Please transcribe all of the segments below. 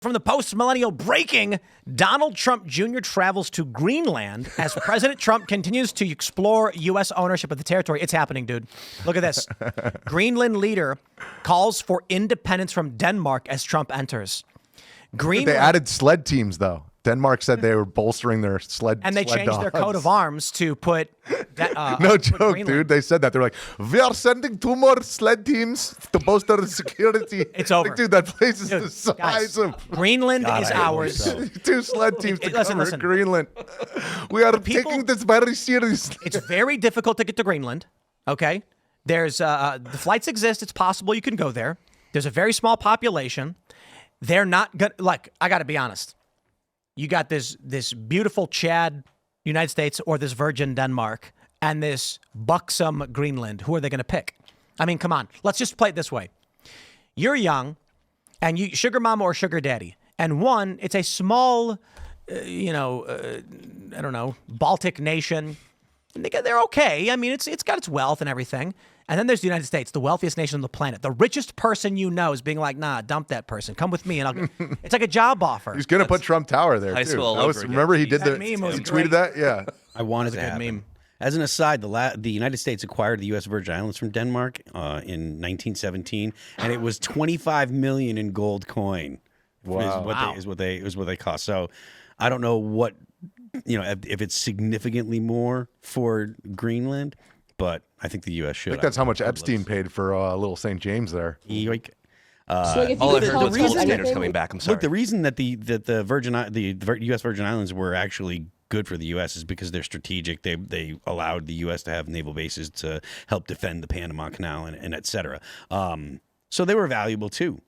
From the post-millennial breaking, Donald Trump Jr. travels to Greenland as President Trump continues to explore U.S. ownership of the territory. It's happening, dude. Look at this. Greenland leader calls for independence from Denmark as Trump enters. Greenland, they added sled teams, though. Denmark said they were bolstering their sled and they changed dogs. Their coat of arms to put no joke, dude. They said that. They're like, we are sending 2 more sled teams to bolster the security. It's over. Like, dude, that place is the size of Greenland is ours. 2 sled teams to cover Greenland. We are taking this very seriously. It's very difficult to get to Greenland. Okay, there's the flights exist. It's possible you can go there. There's a very small population. They're not good. Like, I got to be honest. You got this beautiful Chad, United States, or this virgin Denmark, and this buxom Greenland. Who are they going to pick? I mean, come on. Let's just play it this way. You're young, and you sugar mama or sugar daddy, and one, it's a small, I don't know, Baltic nation. They're okay. I mean, it's got its wealth and everything. And then there's the United States, the wealthiest nation on the planet. The richest person you know is being like, nah, dump that person. Come with me, and I'll. It's like a job offer. He's gonna put Trump Tower there high too. school all over Remember he did that meme was he great. tweeted that? Yeah. I wanted to happen. Meme. As an aside, the United States acquired the U.S. Virgin Islands from Denmark in 1917, and it was $25 million in gold coin. Wow. Is what they cost. So I don't know what if it's significantly more for Greenland. But I think the U.S. should. I think that's how much Epstein paid for little St. James there. Yoink. All I've heard was gold standards coming back. I'm sorry. Look, the reason that the U.S. Virgin Islands were actually good for the U.S. is because they're strategic. They allowed the U.S. to have naval bases to help defend the Panama Canal and et cetera. So they were valuable too,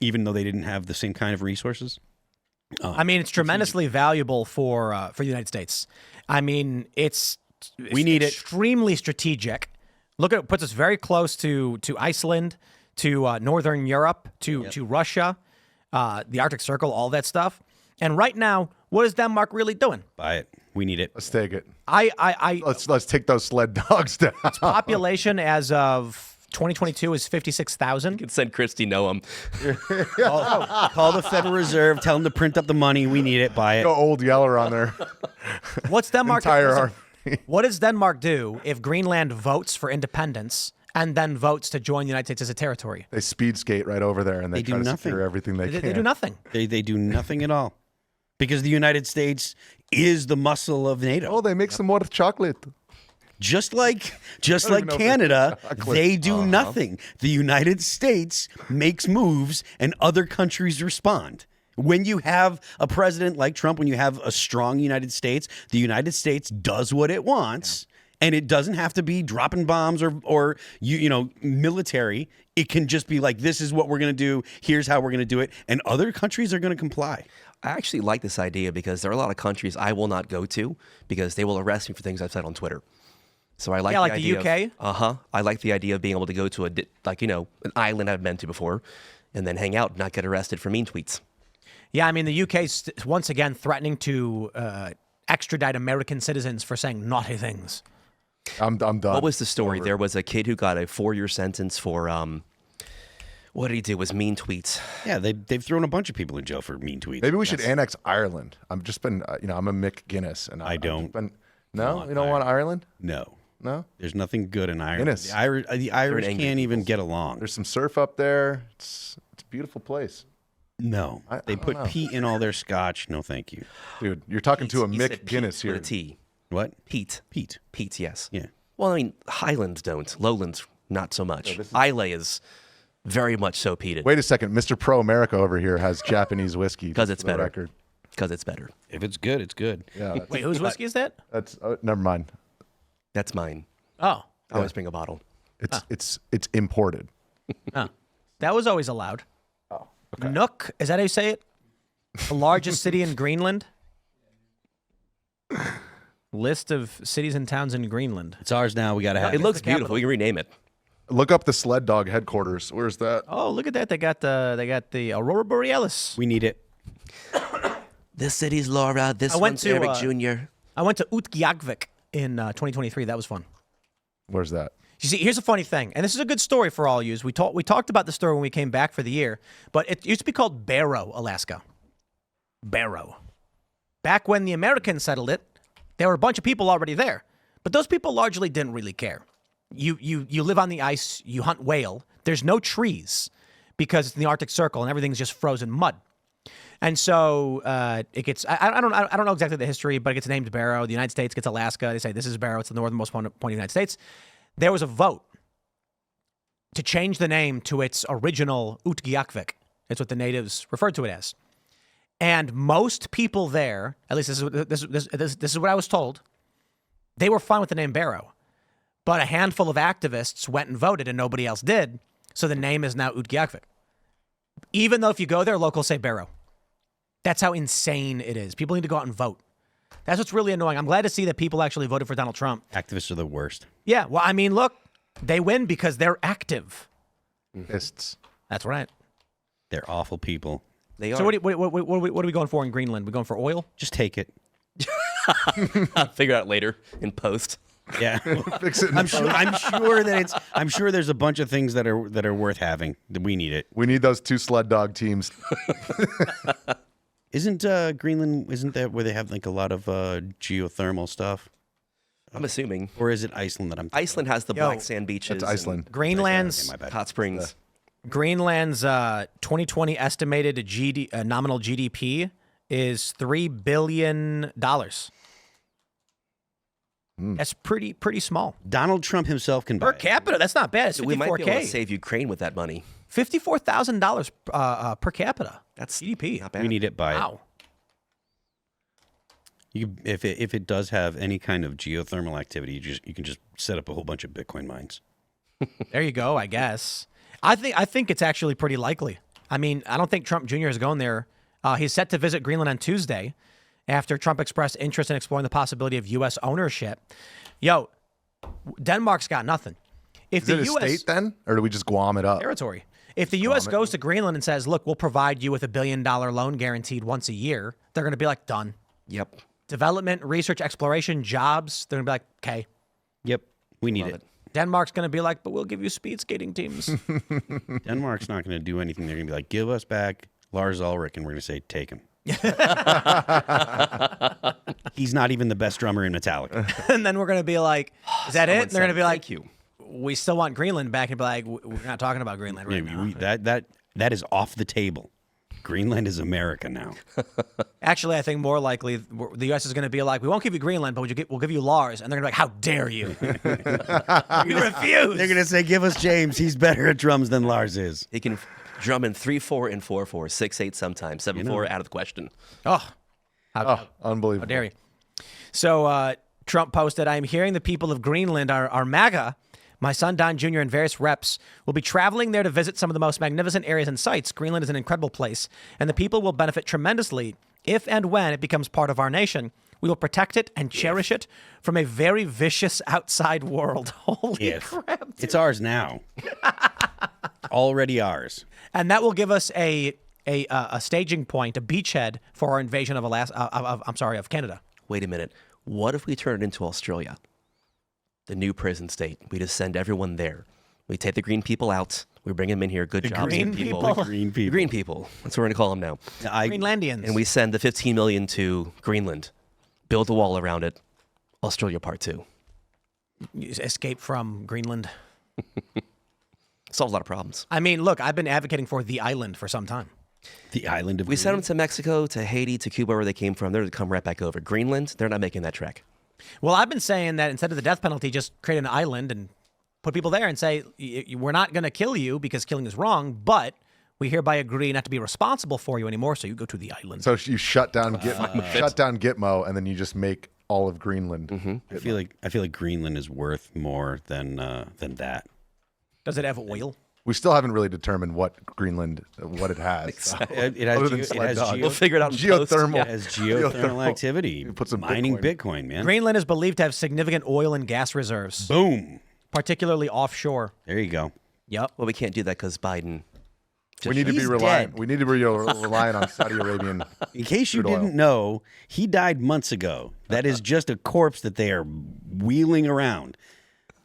even though they didn't have the same kind of resources. I mean, it's tremendously valuable for the United States. I mean, we need extremely strategic. Look, it puts us very close to Iceland, to Northern Europe, to Russia, the Arctic Circle, all that stuff. And right now, what is Denmark really doing? Buy it. We need it. Let's take it. Let's take those sled dogs down. Its population as of 2022 is 56,000. You can send Christy Noam. Call the Federal Reserve. Tell them to print up the money. We need it. Buy it. Go Old Yeller on there. What's Denmark? Entire army. What does Denmark do if Greenland votes for independence and then votes to join the United States as a territory? They speed skate right over there and they try to secure everything they can. They do nothing. They do nothing at all. Because the United States is the muscle of NATO. Oh, they make some more chocolate. Just like Canada, they do nothing. The United States makes moves and other countries respond. When you have a president like Trump, when you have a strong United States, the United States does what it wants, and it doesn't have to be dropping bombs or military. It can just be like, this is what we're going to do. Here's how we're going to do it, and other countries are going to comply. I actually like this idea because there are a lot of countries I will not go to because they will arrest me for things I've said on Twitter. So I like the idea the UK. I like the idea of being able to go to an island I've been to before, and then hang out and not get arrested for mean tweets. Yeah, I mean, the UK is once again threatening to extradite American citizens for saying naughty things. I'm done. What was the story? There was a kid who got a 4-year sentence for, what did he do? It was mean tweets. Yeah, they've thrown a bunch of people in jail for mean tweets. Maybe we should annex Ireland. I've just been, I'm a Mick Guinness. And I don't. No? You don't want Ireland? No. No? There's nothing good in Ireland. Guinness. The Irish can't even get along. There's some surf up there. It's a beautiful place. No, they put peat in all their scotch. No, thank you, dude. You're talking to a Mick Guinness here. With a T. What? Peat. Peat. Peat. Yes. Yeah. Well, I mean, Highlands don't. Lowlands, not so much. Islay is very much so peated. Wait a second, Mr. Pro America over here has Japanese whiskey because it's better. Record. Because it's better. If it's good, it's good. Yeah. Wait, whose whiskey is that? That's never mind. That's mine. Oh. I always bring a bottle. It's imported. Oh. That was always allowed. Oh. Okay. Nuuk, is that how you say it? The largest city in Greenland? List of cities and towns in Greenland. It's ours now. We got to have it. It looks beautiful. We can rename it. Look up the sled dog headquarters. Where's that? Oh, look at that. They got the Aurora Borealis. We need it. This city's Laura. This one's Eric Jr. I went to Utqiagvik in 2023. That was fun. Where's that? You see, here's a funny thing, and this is a good story for all of you. We talked about the story when we came back for the year, but it used to be called Barrow, Alaska. Barrow. Back when the Americans settled it, there were a bunch of people already there. But those people largely didn't really care. You live on the ice, you hunt whale. There's no trees because it's in the Arctic Circle and everything's just frozen mud. And so it gets, I don't know exactly the history, but it gets named Barrow. The United States gets Alaska. They say this is Barrow. It's the northernmost point of the United States. There was a vote to change the name to its original Utqiagvik. That's what the natives referred to it as. And most people there, at least this is what I was told, they were fine with the name Barrow. But a handful of activists went and voted and nobody else did. So the name is now Utqiagvik. Even though if you go there, locals say Barrow. That's how insane it is. People need to go out and vote. That's what's really annoying. I'm glad to see that people actually voted for Donald Trump. Activists are the worst. Yeah, well, I mean, look, they win because they're active. Fists. That's right. They're awful people. They are. So what are we going for in Greenland? We going for oil? Just take it. I'll figure it out later in post. Yeah, Fix it. I'm sure there's a bunch of things that are worth having. That we need it. We need those 2 sled dog teams. Isn't Greenland? Isn't that where they have like a lot of geothermal stuff? I'm assuming. Or is it Iceland that I'm? Iceland has the black sand beaches. That's Iceland. Greenland's Okay, my bad. Hot springs. Greenland's 2020 estimated nominal GDP is $3 billion. That's pretty small. Donald Trump himself can buy Per it. capita, that's not bad. It's We might be able to $54K. save Ukraine with that money. $54,000 per capita. That's GDP. not bad. We need it by Wow. if it does have any kind of geothermal activity, you can just set up a whole bunch of Bitcoin mines. There you go, I guess. I think it's actually pretty likely. I mean, I don't think Trump Jr. is going there. He's set to visit Greenland on Tuesday after Trump expressed interest in exploring the possibility of U.S. ownership. Yo, Denmark's got nothing. If Is the it a U.S. state then? Or do we just Guam it up? territory. If the U.S. goes to Greenland and says, look, we'll provide you with $1 billion loan guaranteed once a year, they're going to be like, done. Yep. Development, research, exploration, jobs, they're going to be like, okay. Yep, we need Love it. Denmark's going to be like, but we'll give you speed skating teams. Denmark's not going to do anything. They're going to be like, give us back Lars Ulrich, and we're going to say, take him. He's not even the best drummer in Metallica. And then we're going to be like, is that it? And they're going to be like, thank you. we still want Greenland back. And be like, we're not talking about Greenland right now. That is off the table. Greenland is America now. Actually, I think more likely the U.S. is going to be like, we won't give you Greenland, but we'll give you Lars. And they're going to be like, how dare you? You refuse. They're going to say, give us James. He's better at drums than Lars is. He can drum in 3/4 and 4/4, 6/8 sometimes, 7/4 out of the question. Oh, how Unbelievable. dare you? So Trump posted, I am hearing the people of Greenland are MAGA. My son, Don Jr., and various reps will be traveling there to visit some of the most magnificent areas and sites. Greenland is an incredible place, and the people will benefit tremendously if and when it becomes part of our nation. We will protect it and cherish it from a very vicious outside world. Holy crap. Dude. It's ours now. Already ours. And that will give us a staging point, a beachhead for our invasion of of Canada. Wait a minute. What if we turn it into Australia? The new prison state. We just send everyone there. We take the green people out. We bring them in here. Good jobs. green good people? The green people. The green people. That's what we're going to call them now. Greenlandians. And we send the 15 million to Greenland. Build a wall around it. Australia Part 2. Escape from Greenland. Solves a lot of problems. I mean, look, I've been advocating for the island for some time. The island of We sent them to Mexico, to Haiti, to Cuba, where they came from. They're to come right back over. Greenland, they're not making that trek. Well, I've been saying that instead of the death penalty, just create an island and put people there and say, we're not going to kill you because killing is wrong, but we hereby agree not to be responsible for you anymore, so you go to the island. So you shut down Gitmo, and then you just make all of Greenland. Mm-hmm. I feel like Greenland is worth more than that. Does it have oil? We still haven't really determined what it has. It has, Other than sled dog. We'll figure it out in post. Geothermal. It has geothermal activity. You put some mining Bitcoin. Bitcoin, man. Greenland is believed to have significant oil and gas reserves, Boom. particularly offshore. There you go. Yep. Well, we can't do that because Biden. We need to be He's reliant. dead. We need to be reliant on Saudi Arabian. In case you crude oil. didn't know, he died months ago. That is just a corpse that they are wheeling around.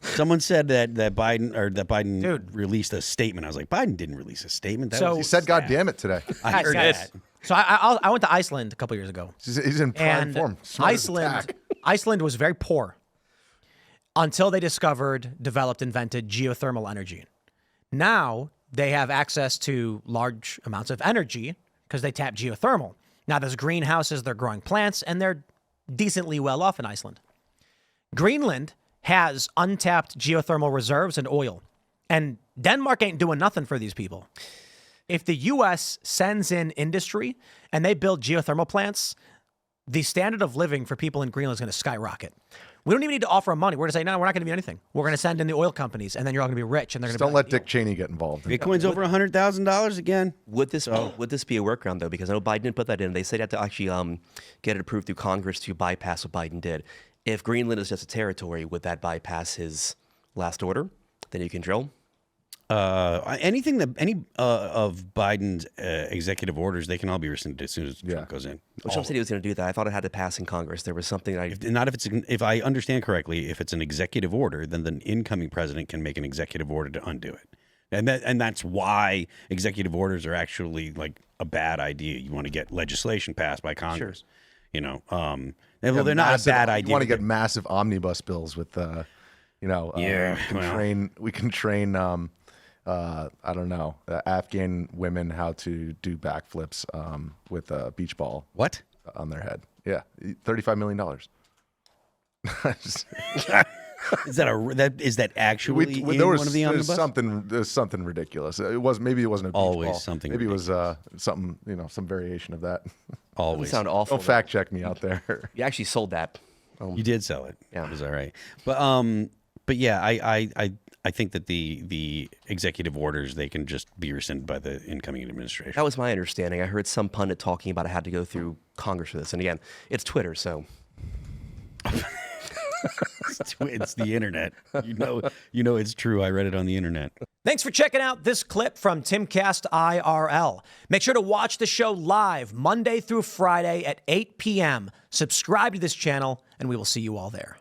Someone said that Biden Dude. released a statement. I was like, Biden didn't release a statement. That So- He said, "God damn it," today. I heard guys. that. So I went to Iceland a couple years ago. He's in prime And form. Smart as a tack. Iceland was very poor until they developed, invented geothermal energy. Now they have access to large amounts of energy because they tap geothermal. Now there's greenhouses, they're growing plants, and they're decently well off in Iceland. Greenland has untapped geothermal reserves and oil, and Denmark ain't doing nothing for these people. If the U.S. sends in industry and they build geothermal plants, the standard of living for people in Greenland is going to skyrocket. We don't even need to offer them money. We're going to say, no, we're not going to do anything. We're going to send in the oil companies, and then you're all going to be rich, and they're going Just to don't let Dick Cheney get involved. Bitcoin's over $100,000 again. Would this be a workaround though? Because I know Biden didn't put that in. They said you have to actually get it approved through Congress to bypass what Biden did. If Greenland is just a territory, would that bypass his last order? Then you can drill. Any of Biden's executive orders, they can all be rescinded as soon as Trump goes in. Well, Trump said he was going to do that. I thought it had to pass in Congress. There was something If I understand correctly, if it's an executive order, then the incoming president can make an executive order to undo it. And that's why executive orders are actually like a bad idea. You want to get legislation passed by Congress. Sure. You know, well, they're not a bad idea. You want to get massive omnibus bills with, we can train I don't know, Afghan women how to do backflips with a beach ball. What? On their head. Yeah, $35 million. Is that actually in one of the omnibus? There's something ridiculous. Maybe it wasn't a beach Always ball. something Maybe ridiculous. It was something, some variation of that. Always. sound awful. Don't fact check me out there. You actually sold that. You did sell it. Yeah. It was all right. But yeah, I think that the executive orders, they can just be rescinded by the incoming administration. That was my understanding. I heard some pundit talking about it had to go through Congress for this. And again, it's Twitter, so. It's the internet. You know it's true. I read it on the internet. Thanks for checking out this clip from Timcast IRL. Make sure to watch the show live Monday through Friday at 8 p.m. Subscribe to this channel, and we will see you all there.